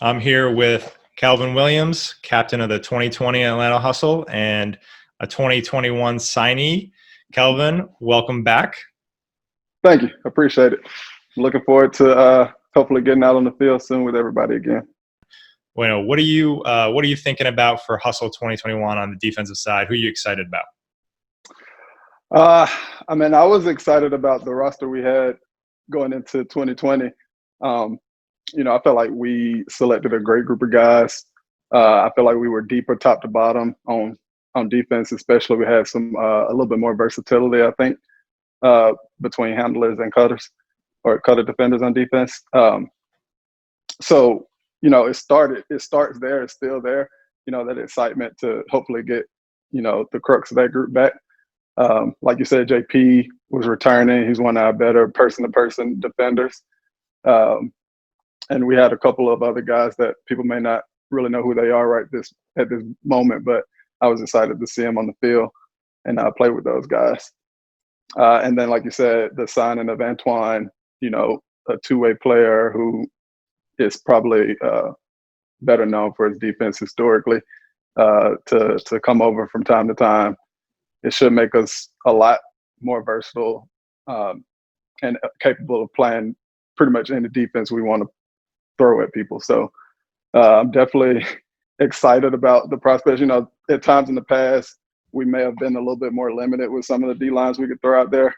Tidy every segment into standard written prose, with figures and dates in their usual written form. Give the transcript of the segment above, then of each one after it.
I'm here with Kelvin Williams, captain of the 2020 Atlanta Hustle and a 2021 signee. Kelvin, welcome back. Thank you. Appreciate it. Looking forward to hopefully getting out on the field soon with everybody again. Bueno, what are you thinking about for Hustle 2021 on the defensive side? Who are you excited about? Uh, I was excited about the roster we had going into 2020. Um, I felt like we selected a great group of guys. I feel like we were deeper top to bottom on defense, especially. We had some a little bit more versatility, I think, between handlers and cutters or cutter defenders on defense. So it starts there. It's still there. That excitement to hopefully get the crux of that group back. Like you said, JP was returning. He's one of our better person-to-person defenders. And we had a couple of other guys that people may not really know who they are at this moment, but I was excited to see them on the field and play with those guys. And then, like you said, the signing of Antoine, a two-way player who is probably better known for his defense historically, to come over from time to time. It should make us a lot more versatile and capable of playing pretty much any defense we want to throw at people. So I'm definitely excited about the prospects. At times in the past, we may have been a little bit more limited with some of the D lines we could throw out there.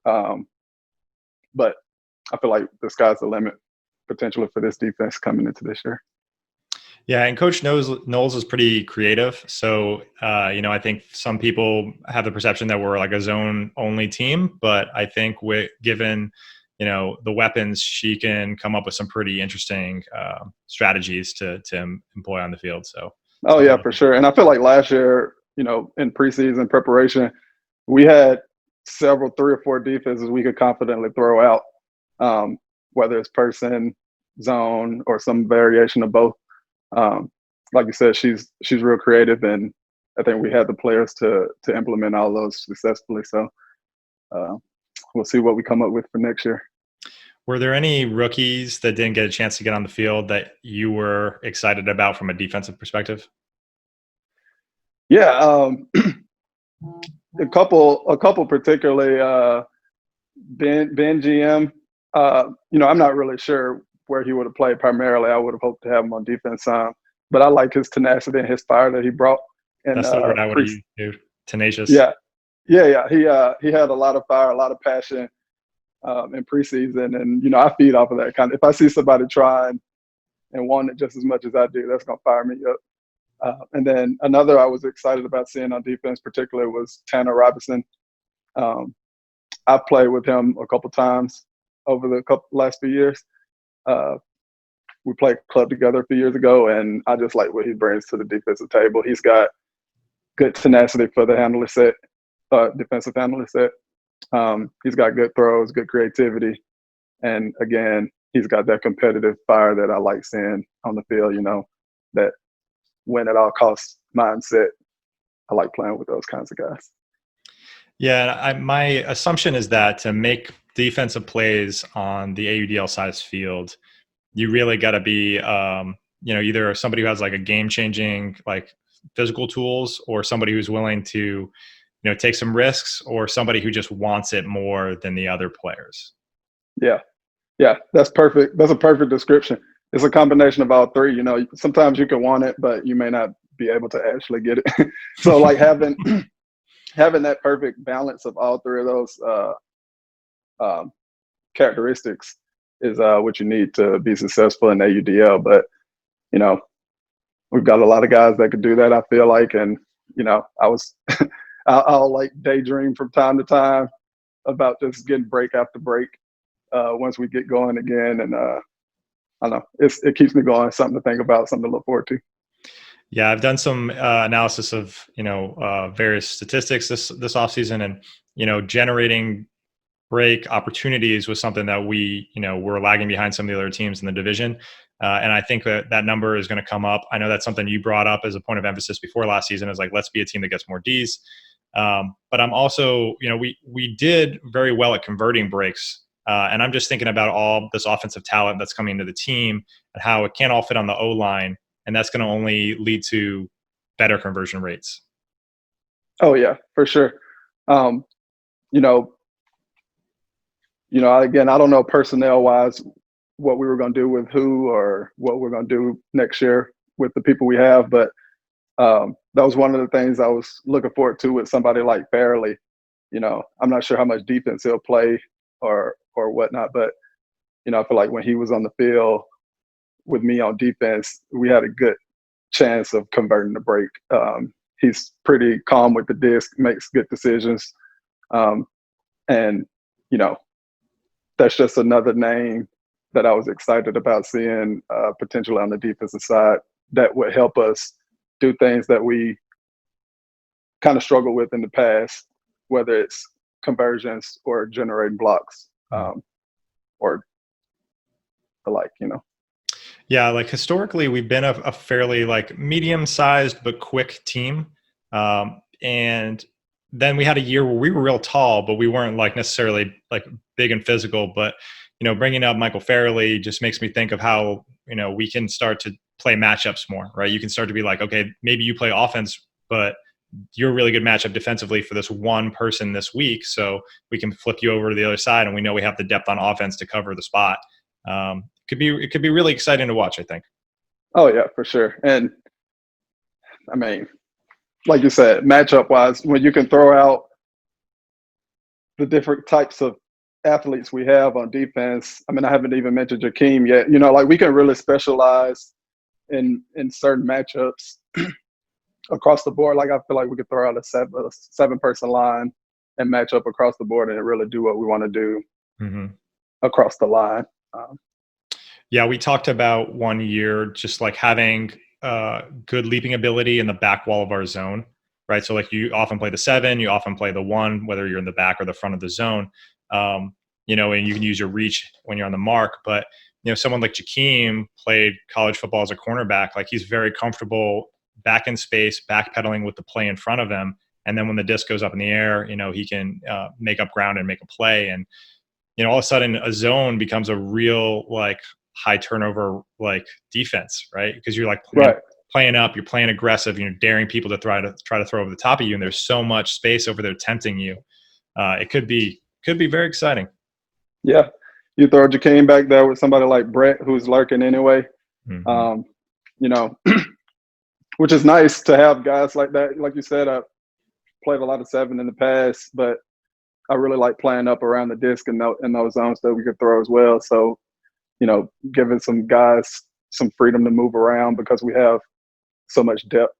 But I feel like the sky's the limit potentially for this defense coming into this year. Yeah, and Coach Knowles is pretty creative. So, I think some people have the perception that we're like a zone-only team, but I think given the weapons, she can come up with some pretty interesting strategies to employ on the field. So, oh yeah, for sure. And I feel like last year, in preseason preparation, we had several 3 or 4 defenses we could confidently throw out, whether it's person, zone, or some variation of both. Like you said, she's real creative, and I think we had the players to implement all those successfully. So we'll see what we come up with for next year. Were there any rookies that didn't get a chance to get on the field that you were excited about from a defensive perspective? Yeah, a couple particularly. Ben GM. I'm not really sure where he would have played primarily. I would have hoped to have him on defense, but I like his tenacity and his fire that he brought. And that's the word I would have used too. Tenacious. Yeah. He had a lot of fire, a lot of passion in preseason, and I feed off of that kind. If I see somebody trying and want it just as much as I do, that's gonna fire me up. And then another I was excited about seeing on defense, particularly, was Tanner Robinson. I played with him a couple times over the last few years. We played club together a few years ago, and I just like what he brings to the defensive table. He's got good tenacity for the handler set, defensive handler set. He's got good throws, good creativity, and again, he's got that competitive fire that I like seeing on the field. That win at all costs mindset. I like playing with those kinds of guys. Yeah, my assumption is that to make defensive plays on the AUDL size field, you really got to be, either somebody who has like a game-changing like physical tools, or somebody who's willing to, take some risks, or somebody who just wants it more than the other players. Yeah, that's perfect. That's a perfect description. It's a combination of all three. Sometimes you can want it, but you may not be able to actually get it. So like having that perfect balance of all three of those characteristics is what you need to be successful in AUDL. But we've got a lot of guys that could do that, I feel like, and I'll like daydream from time to time about just getting break after break once we get going again, and I don't know, it keeps me going. Something to think about, something to look forward to. Yeah, I've done some analysis of various statistics this offseason, and generating break opportunities was something that we were lagging behind some of the other teams in the division, and I think that number is going to come up. I know that's something you brought up as a point of emphasis before last season, is like, let's be a team that gets more Ds. But I'm also, we did very well at converting breaks And I'm just thinking about all this offensive talent that's coming to the team and how it can't all fit on the O-line. And that's going to only lead to better conversion rates. Oh yeah, for sure. Um, you know, again, I don't know personnel wise what we were going to do with who or what we're going to do next year with the people we have, but that was one of the things I was looking forward to with somebody like Fairley. I'm not sure how much defense he'll play or whatnot, but I feel like when he was on the field with me on defense, we had a good chance of converting the break. He's pretty calm with the disc, makes good decisions, and that's just another name that I was excited about seeing potentially on the defensive side that would help us do things that we kind of struggled with in the past, whether it's conversions or generating blocks or the like. Yeah, like historically, we've been a fairly like medium-sized but quick team, and then we had a year where we were real tall, but we weren't like necessarily like big and physical. But bringing up Michael Fairley just makes me think of how we can start to play matchups more, right? You can start to be like, okay, maybe you play offense, but you're a really good matchup defensively for this one person this week, so we can flip you over to the other side, and we know we have the depth on offense to cover the spot. It could be really exciting to watch, I think. Oh yeah, for sure. And I mean, like you said, matchup wise, when you can throw out the different types of athletes we have on defense. I mean, I haven't even mentioned Jakeem yet. Like we can really specialize in certain matchups across the board. Like I feel like we could throw out a seven person line and match up across the board and really do what we want to do across the line. Yeah, we talked about one year just like having good leaping ability in the back wall of our zone, right? So like you often play the 7, you often play the 1, whether you're in the back or the front of the zone, and you can use your reach when you're on the mark. But someone like Jakeem played college football as a cornerback. Like he's very comfortable back in space, backpedaling with the play in front of him. And then when the disc goes up in the air, he can make up ground and make a play. And all of a sudden a zone becomes a real like high turnover like defense, right? Because you're like playing up, you're playing aggressive, daring people to try to throw over the top of you, and there's so much space over there tempting you. It could be very exciting. Yeah, you throw Jakeem back there with somebody like Brett who's lurking anyway. Which is nice to have guys like that. Like you said, I've played a lot of 7 in the past, but I really like playing up around the disc in those zones that we could throw as well. So, giving some guys some freedom to move around because we have so much depth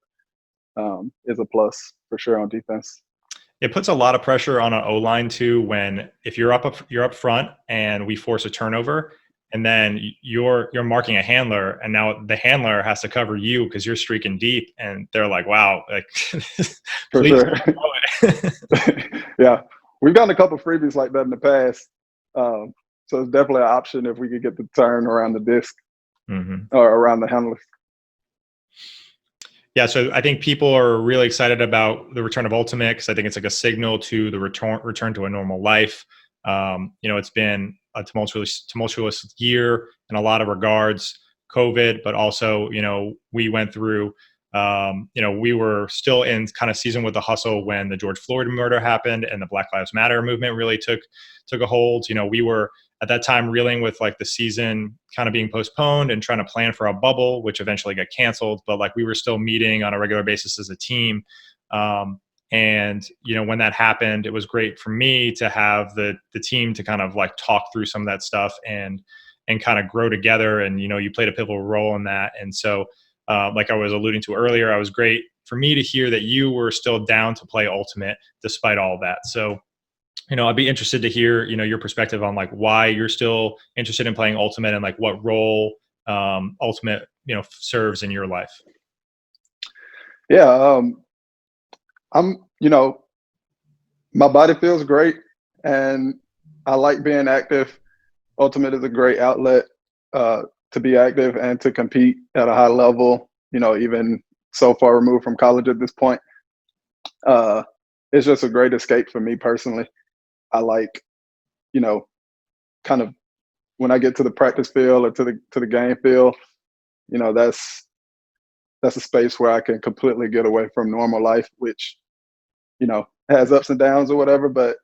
is a plus for sure on defense. It puts a lot of pressure on an O-line too when if you're up front and we force a turnover and then you're marking a handler and now the handler has to cover you because you're streaking deep and they're like, wow, like for sure. Yeah. We've gotten a couple of freebies like that in the past. So it's definitely an option if we could get the turn around the disc or around the handlers. Yeah, so I think people are really excited about the return of Ultimate because I think it's like a signal to the return to a normal life. It's been a tumultuous year in a lot of regards, COVID, but also, we went through, we were still in kind of season with the hustle when the George Floyd murder happened and the Black Lives Matter movement really took a hold. We were at that time reeling with like the season kind of being postponed and trying to plan for a bubble, which eventually got canceled. But like we were still meeting on a regular basis as a team. And, when that happened, it was great for me to have the team to kind of like talk through some of that stuff and kind of grow together. And, you played a pivotal role in that. And so, like I was alluding to earlier, it was great for me to hear that you were still down to play Ultimate despite all that. So, I'd be interested to hear, your perspective on like why you're still interested in playing Ultimate and like what role Ultimate, serves in your life. Yeah. I'm, my body feels great and I like being active. Ultimate is a great outlet to be active and to compete at a high level, even so far removed from college at this point. It's just a great escape for me personally. I like, kind of when I get to the practice field or to the game field, you know, that's a space where I can completely get away from normal life, which, you know, has ups and downs or whatever, but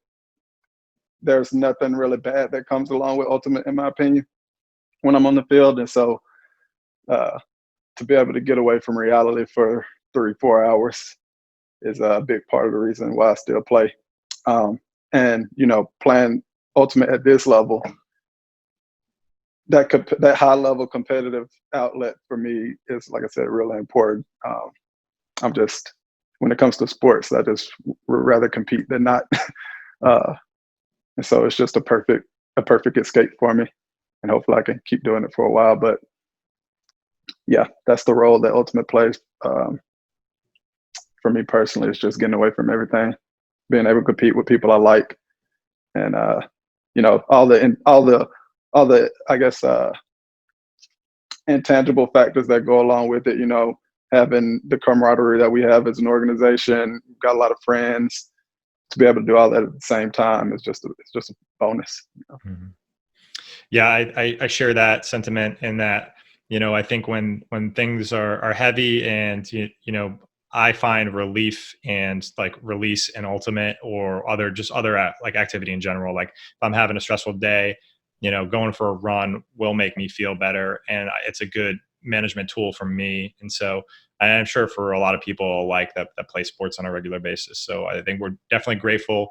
there's nothing really bad that comes along with ultimate, in my opinion, when I'm on the field. And so to be able to get away from reality for 3-4 hours is a big part of the reason why I still play. And, you know, playing ultimate at this level, that high level competitive outlet for me is, like I said, really important. I'm just, when it comes to sports, I just would rather compete than not. And so it's just a perfect escape for me. And hopefully I can keep doing it for a while. But yeah, that's the role that ultimate plays. For me personally, it's just getting away from everything, being able to compete with people I like, and you know, all the I guess intangible factors that go along with it. You know, having the camaraderie that we have as an organization, got a lot of friends. To be able to do all that at the same time is just a bonus. You know? Mm-hmm. Yeah, I share that sentiment in that, you know, I think when things are heavy and, you know, I find relief and like release in ultimate or other like activity in general. Like if I'm having a stressful day, you know, going for a run will make me feel better. And it's a good management tool for me. And so I'm sure for a lot of people like that play sports on a regular basis. So I think we're definitely grateful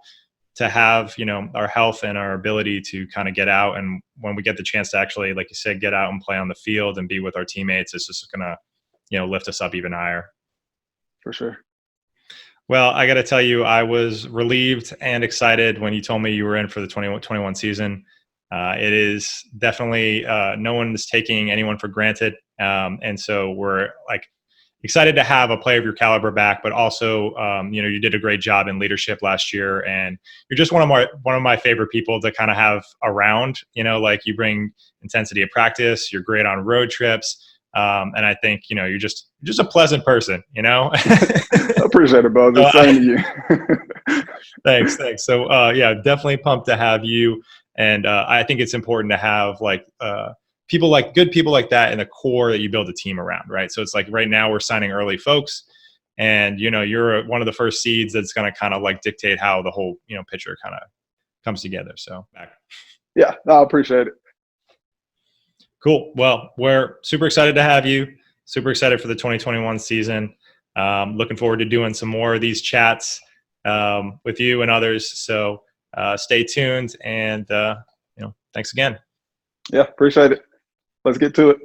to have, you know, our health and our ability to kind of get out. And when we get the chance to actually, like you said, get out and play on the field and be with our teammates, it's just going to, you know, lift us up even higher. For sure. Well, I got to tell you, I was relieved and excited when you told me you were in for the 2021 season. It is definitely no one is taking anyone for granted. And so we're like excited to have a player of your caliber back, but also, you know, you did a great job in leadership last year, and you're just one of my favorite people to kind of have around. You know, like you bring intensity of practice. You're great on road trips, and I think, you know, you're just a pleasant person. You know. I appreciate it, bro. The same to you. Thanks. So, yeah, definitely pumped to have you, and I think it's important to have like good people like that in the core that you build a team around, right? So it's like right now we're signing early folks, and, you know, you're one of the first seeds that's going to kind of like dictate how the whole, you know, picture kind of comes together. So yeah, no, I appreciate it. Cool. Well, we're super excited to have you. Super excited for the 2021 season. Looking forward to doing some more of these chats with you and others. So stay tuned, and you know, thanks again. Yeah, appreciate it. Let's get to it.